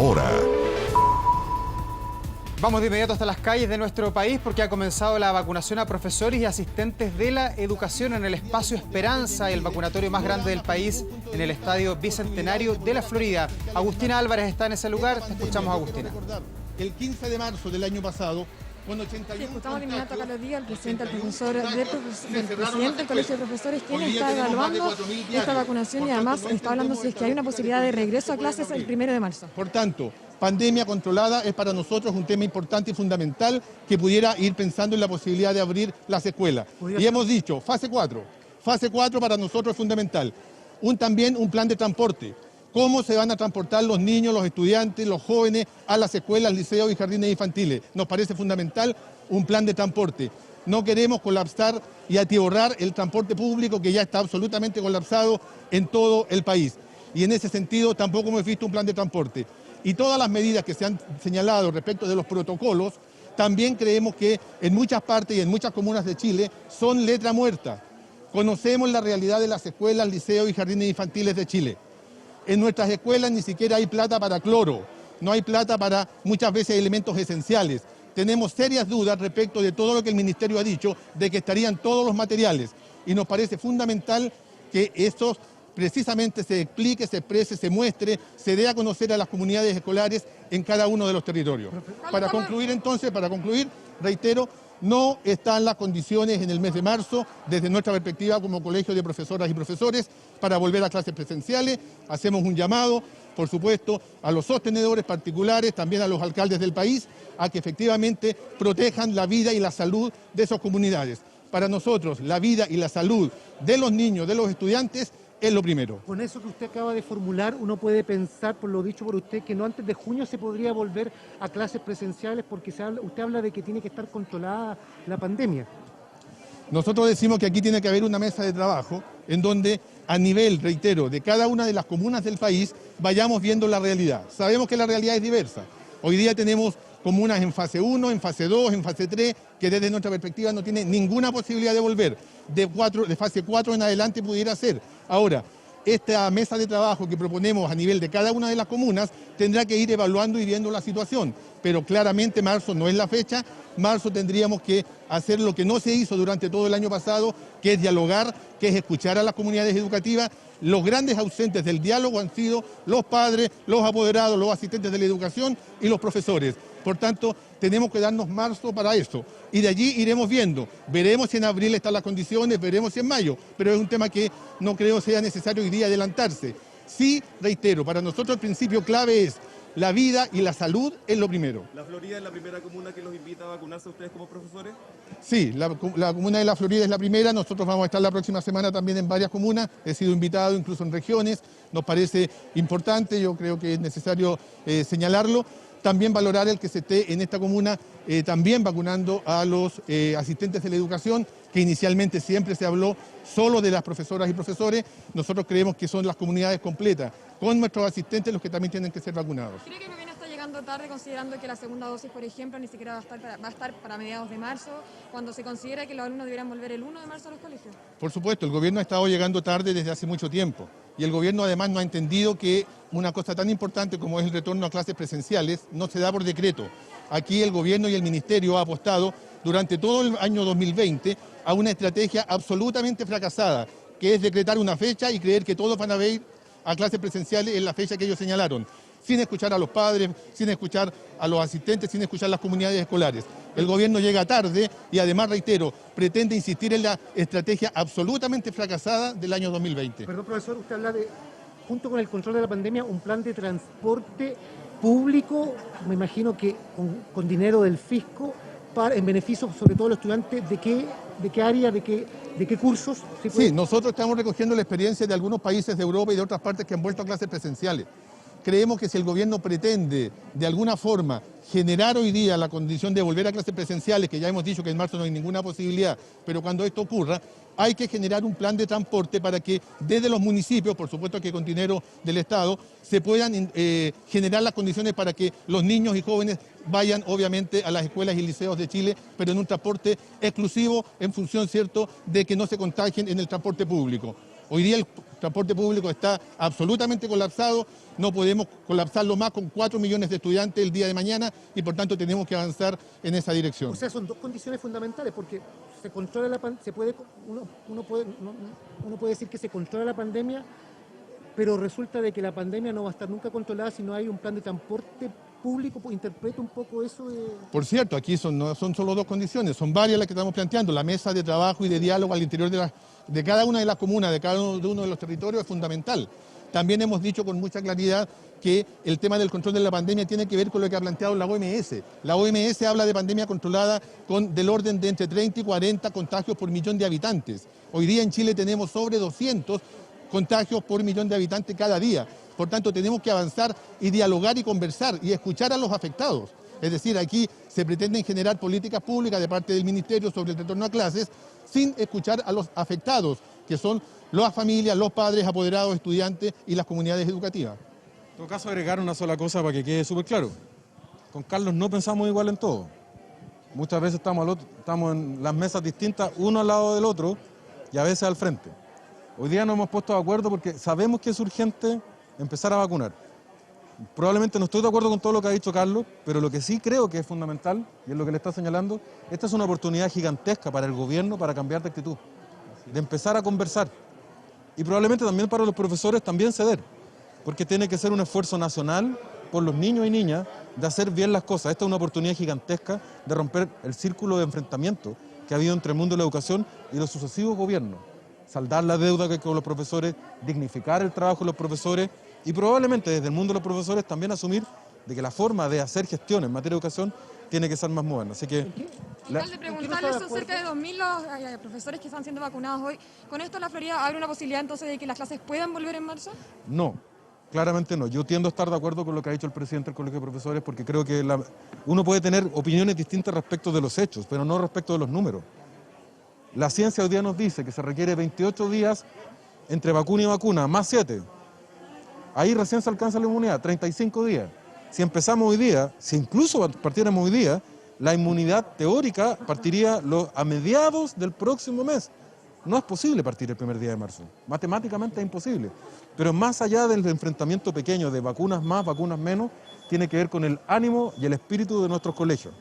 hora. Vamos de inmediato hasta las calles de nuestro país porque ha comenzado la vacunación a profesores y asistentes de la educación en el Espacio Esperanza, el vacunatorio más grande del país, en el Estadio Bicentenario de la Florida. Agustina Álvarez está en ese lugar. Te escuchamos, Agustina. El 15 de marzo del año pasado, con 81 escuchamos de inmediato a Carlos Díaz, el presidente del Colegio de Profesores, quien está evaluando esta vacunación y además está hablando si es que hay una posibilidad de regreso a clases el 1 de marzo. Por tanto, pandemia controlada es para nosotros un tema importante y fundamental que pudiera ir pensando en la posibilidad de abrir las escuelas. Y hemos dicho, fase 4. Fase 4 para nosotros es fundamental. También un plan de transporte. ¿Cómo se van a transportar los niños, los estudiantes, los jóvenes a las escuelas, liceos y jardines infantiles? Nos parece fundamental un plan de transporte. No queremos colapsar y atiborrar el transporte público que ya está absolutamente colapsado en todo el país. Y en ese sentido tampoco hemos visto un plan de transporte. Y todas las medidas que se han señalado respecto de los protocolos, también creemos que en muchas partes y en muchas comunas de Chile son letra muerta. Conocemos la realidad de las escuelas, liceos y jardines infantiles de Chile. En nuestras escuelas ni siquiera hay plata para cloro, no hay plata para muchas veces elementos esenciales. Tenemos serias dudas respecto de todo lo que el Ministerio ha dicho, de que estarían todos los materiales. Y nos parece fundamental que esto precisamente se explique, se exprese, se muestre, se dé a conocer a las comunidades escolares en cada uno de los territorios. Para concluir, reitero, no están las condiciones en el mes de marzo, desde nuestra perspectiva como Colegio de Profesoras y Profesores, para volver a clases presenciales. Hacemos un llamado, por supuesto, a los sostenedores particulares, también a los alcaldes del país, a que efectivamente protejan la vida y la salud de esas comunidades. Para nosotros, la vida y la salud de los niños, de los estudiantes, es lo primero. Con eso que usted acaba de formular, uno puede pensar, por lo dicho por usted, que no antes de junio se podría volver a clases presenciales porque usted habla de que tiene que estar controlada la pandemia. Nosotros decimos que aquí tiene que haber una mesa de trabajo en donde a nivel, reitero, de cada una de las comunas del país vayamos viendo la realidad. Sabemos que la realidad es diversa. Hoy día tenemos comunas en fase 1, en fase 2, en fase 3, que desde nuestra perspectiva no tienen ninguna posibilidad de volver. De fase 4 en adelante pudiera ser. Ahora, esta mesa de trabajo que proponemos a nivel de cada una de las comunas tendrá que ir evaluando y viendo la situación. Pero claramente marzo no es la fecha. Marzo tendríamos que hacer lo que no se hizo durante todo el año pasado, que es dialogar, que es escuchar a las comunidades educativas. Los grandes ausentes del diálogo han sido los padres, los apoderados, los asistentes de la educación y los profesores. Por tanto, tenemos que darnos marzo para eso. Y de allí iremos viendo. Veremos si en abril están las condiciones, veremos si en mayo. Pero es un tema que no creo sea necesario hoy día adelantarse. Sí, reitero, para nosotros el principio clave es la vida y la salud es lo primero. ¿La Florida es la primera comuna que los invita a vacunarse a ustedes como profesores? Sí, la comuna de La Florida es la primera. Nosotros vamos a estar la próxima semana también en varias comunas. He sido invitado incluso en regiones. Nos parece importante, yo creo que es necesario señalarlo. También valorar el que se esté en esta comuna también vacunando a los asistentes de la educación, que inicialmente siempre se habló solo de las profesoras y profesores. Nosotros creemos que son las comunidades completas, con nuestros asistentes, los que también tienen que ser vacunados. ¿Cree que el gobierno está llegando tarde considerando que la segunda dosis, por ejemplo, ni siquiera va a estar para mediados de marzo, cuando se considera que los alumnos deberían volver el 1 de marzo a los colegios? Por supuesto, el gobierno ha estado llegando tarde desde hace mucho tiempo. Y el gobierno además no ha entendido que una cosa tan importante como es el retorno a clases presenciales no se da por decreto. Aquí el gobierno y el ministerio ha apostado durante todo el año 2020 a una estrategia absolutamente fracasada, que es decretar una fecha y creer que todos van a ir a clases presenciales en la fecha que ellos señalaron, sin escuchar a los padres, sin escuchar a los asistentes, sin escuchar a las comunidades escolares. El gobierno llega tarde y además, reitero, pretende insistir en la estrategia absolutamente fracasada del año 2020. Perdón, profesor, usted habla de, junto con el control de la pandemia, un plan de transporte público, me imagino que con dinero del fisco, en beneficio sobre todo de los estudiantes. ¿De qué área, de qué cursos? Sí, nosotros estamos recogiendo la experiencia de algunos países de Europa y de otras partes que han vuelto a clases presenciales. Creemos que si el gobierno pretende, de alguna forma, generar hoy día la condición de volver a clases presenciales, que ya hemos dicho que en marzo no hay ninguna posibilidad, pero cuando esto ocurra, hay que generar un plan de transporte para que desde los municipios, por supuesto que con dinero del Estado, se puedan generar las condiciones para que los niños y jóvenes vayan obviamente a las escuelas y liceos de Chile, pero en un transporte exclusivo en función, ¿cierto?, de que no se contagien en el transporte público. Hoy día el transporte público está absolutamente colapsado, no podemos colapsarlo más con 4 millones de estudiantes el día de mañana y por tanto tenemos que avanzar en esa dirección. O sea, son dos condiciones fundamentales, porque se controla uno puede decir que se controla la pandemia, pero resulta de que la pandemia no va a estar nunca controlada si no hay un plan de transporte público. Pues interpreta un poco eso de... Por cierto, aquí no son solo dos condiciones, son varias las que estamos planteando. La mesa de trabajo y de diálogo al interior de cada una de las comunas, de cada uno de los territorios es fundamental. También hemos dicho con mucha claridad que el tema del control de la pandemia tiene que ver con lo que ha planteado la OMS. La OMS habla de pandemia controlada del orden de entre 30 y 40 contagios por millón de habitantes. Hoy día en Chile tenemos sobre 200 contagios por millón de habitantes cada día. Por tanto, tenemos que avanzar y dialogar y conversar y escuchar a los afectados. Es decir, aquí se pretenden generar políticas públicas de parte del Ministerio sobre el retorno a clases sin escuchar a los afectados, que son las familias, los padres, apoderados, estudiantes y las comunidades educativas. En todo caso, agregar una sola cosa para que quede súper claro. Con Carlos no pensamos igual en todo. Muchas veces estamos en las mesas distintas, uno al lado del otro y a veces al frente. Hoy día nos hemos puesto de acuerdo porque sabemos que es urgente empezar a vacunar. Probablemente no estoy de acuerdo con todo lo que ha dicho Carlos, pero lo que sí creo que es fundamental, y es lo que le está señalando, esta es una oportunidad gigantesca para el gobierno para cambiar de actitud, de empezar a conversar. Y probablemente también para los profesores también ceder, porque tiene que ser un esfuerzo nacional por los niños y niñas de hacer bien las cosas. Esta es una oportunidad gigantesca de romper el círculo de enfrentamiento que ha habido entre el mundo de la educación y los sucesivos gobiernos. Saldar la deuda que hay con los profesores, dignificar el trabajo de los profesores y probablemente desde el mundo de los profesores también asumir de que la forma de hacer gestión en materia de educación tiene que ser más moderna. Así que... Alcalde, preguntarles, son cerca de 2.000 los profesores que están siendo vacunados hoy. ¿Con esto la Florida abre una posibilidad entonces de que las clases puedan volver en marzo? No, claramente no. Yo tiendo a estar de acuerdo con lo que ha dicho el presidente del Colegio de Profesores porque creo que uno puede tener opiniones distintas respecto de los hechos, pero no respecto de los números. La ciencia hoy día nos dice que se requiere 28 días entre vacuna y vacuna, más 7. Ahí recién se alcanza la inmunidad, 35 días. Si empezamos hoy día, si incluso partiéramos hoy día, la inmunidad teórica partiría a mediados del próximo mes. No es posible partir el primer día de marzo. Matemáticamente es imposible. Pero más allá del enfrentamiento pequeño de vacunas más, vacunas menos, tiene que ver con el ánimo y el espíritu de nuestros colegios.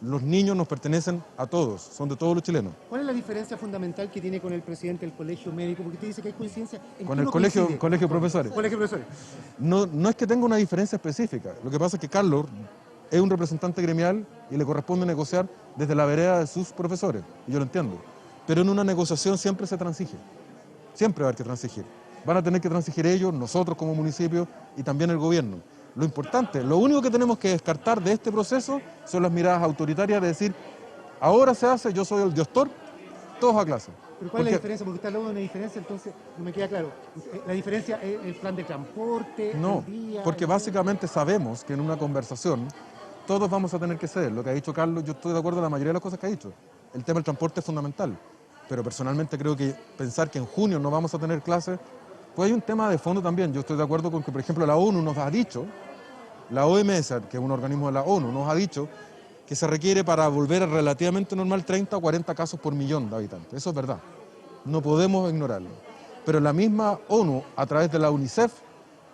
Los niños nos pertenecen a todos, son de todos los chilenos. ¿Cuál es la diferencia fundamental que tiene con el presidente del colegio médico? Porque usted dice que hay coincidencia. Con el colegio de profesores. Colegio de profesores. No es que tenga una diferencia específica. Lo que pasa es que Carlos es un representante gremial y le corresponde negociar desde la vereda de sus profesores. Y yo lo entiendo. Pero en una negociación siempre se transige. Siempre va a haber que transigir. Van a tener que transigir ellos, nosotros como municipio y también el gobierno. Lo importante, lo único que tenemos que descartar de este proceso son las miradas autoritarias de decir, ahora se hace, yo soy el diostor, todos a clase. ¿Pero cuál es la diferencia? Porque usted hablando de una diferencia, entonces no me queda claro. ¿La diferencia es el plan de transporte? No, el día, porque básicamente sabemos que en una conversación todos vamos a tener que ceder. Lo que ha dicho Carlos, yo estoy de acuerdo en la mayoría de las cosas que ha dicho. El tema del transporte es fundamental, pero personalmente creo que pensar que en junio no vamos a tener clases, pues hay un tema de fondo también. Yo estoy de acuerdo con que, por ejemplo, la ONU nos ha dicho, la OMS, que es un organismo de la ONU, nos ha dicho que se requiere para volver a relativamente normal 30 o 40 casos por millón de habitantes. Eso es verdad. No podemos ignorarlo. Pero la misma ONU, a través de la UNICEF,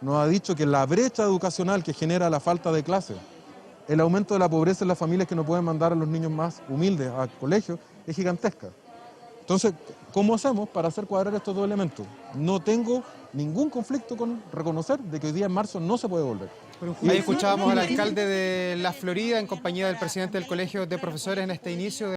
nos ha dicho que la brecha educacional que genera la falta de clases, el aumento de la pobreza en las familias que no pueden mandar a los niños más humildes al colegio, es gigantesca. Entonces, ¿cómo hacemos para hacer cuadrar estos dos elementos? No tengo ningún conflicto con reconocer de que hoy día en marzo no se puede volver. Ahí escuchábamos al alcalde de La Florida en compañía del presidente del Colegio de Profesores en este inicio